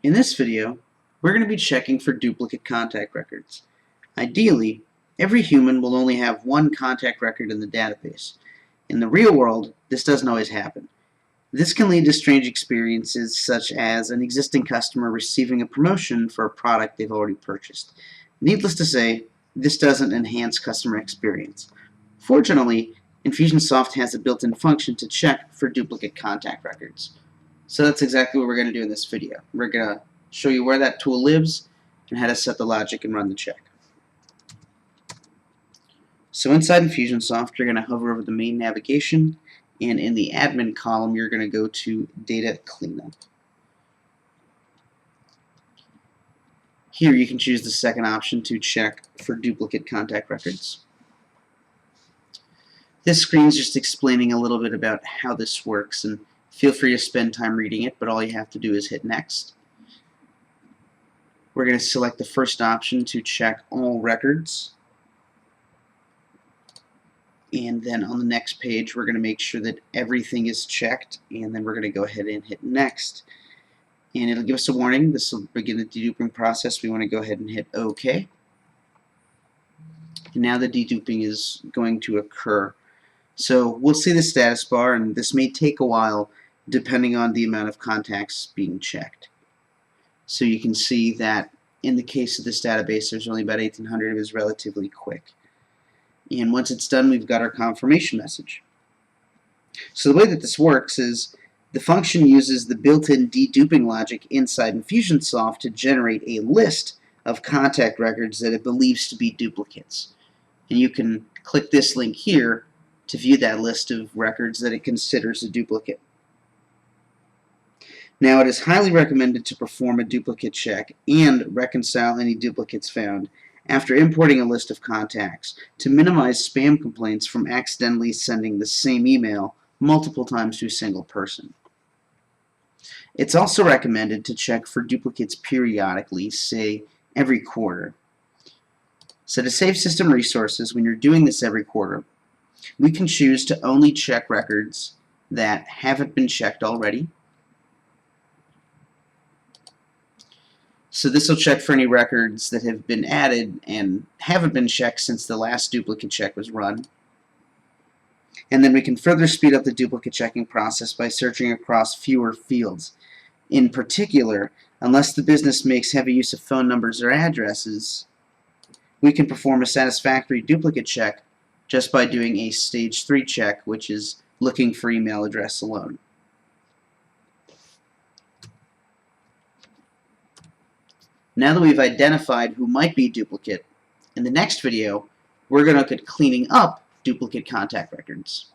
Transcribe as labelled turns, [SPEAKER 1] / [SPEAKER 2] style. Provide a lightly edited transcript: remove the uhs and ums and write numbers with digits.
[SPEAKER 1] In this video, we're going to be checking for duplicate contact records. Ideally, every human will only have one contact record in the database. In the real world, this doesn't always happen. This can lead to strange experiences such as an existing customer receiving a promotion for a product they've already purchased. Needless to say, this doesn't enhance customer experience. Fortunately, Infusionsoft has a built-in function to check for duplicate contact records. So that's exactly what we're going to do in this video. We're going to show you where that tool lives and how to set the logic and run the check. So inside Infusionsoft, you're going to hover over the main navigation, and in the admin column, you're going to go to Data Cleanup. Here you can choose the second option to check for duplicate contact records. This screen is just explaining a little bit about how this works, and feel free to spend time reading it, but all you have to do is hit Next. We're going to select the first option to check all records. And then on the next page, we're going to make sure that everything is checked, and then we're going to go ahead and hit Next. And it'll give us a warning. This will begin the deduping process. We want to go ahead and hit OK. And now the deduping is going to occur. So we'll see the status bar, and this may take a while depending on the amount of contacts being checked. So you can see that in the case of this database, there's only about 1,800. It was relatively quick. And once it's done, we've got our confirmation message. So the way that this works is the function uses the built-in deduping logic inside Infusionsoft to generate a list of contact records that it believes to be duplicates. And you can click this link here to view that list of records that it considers a duplicate. Now, it is highly recommended to perform a duplicate check and reconcile any duplicates found after importing a list of contacts to minimize spam complaints from accidentally sending the same email multiple times to a single person. It's also recommended to check for duplicates periodically, say every quarter. So to save system resources when you're doing this every quarter, we can choose to only check records that haven't been checked already. So this will check for any records that have been added and haven't been checked since the last duplicate check was run. And then we can further speed up the duplicate checking process by searching across fewer fields. In particular, unless the business makes heavy use of phone numbers or addresses, we can perform a satisfactory duplicate check just by doing a stage 3 check, which is looking for email address alone. Now that we've identified who might be duplicate, in the next video, we're going to look at cleaning up duplicate contact records.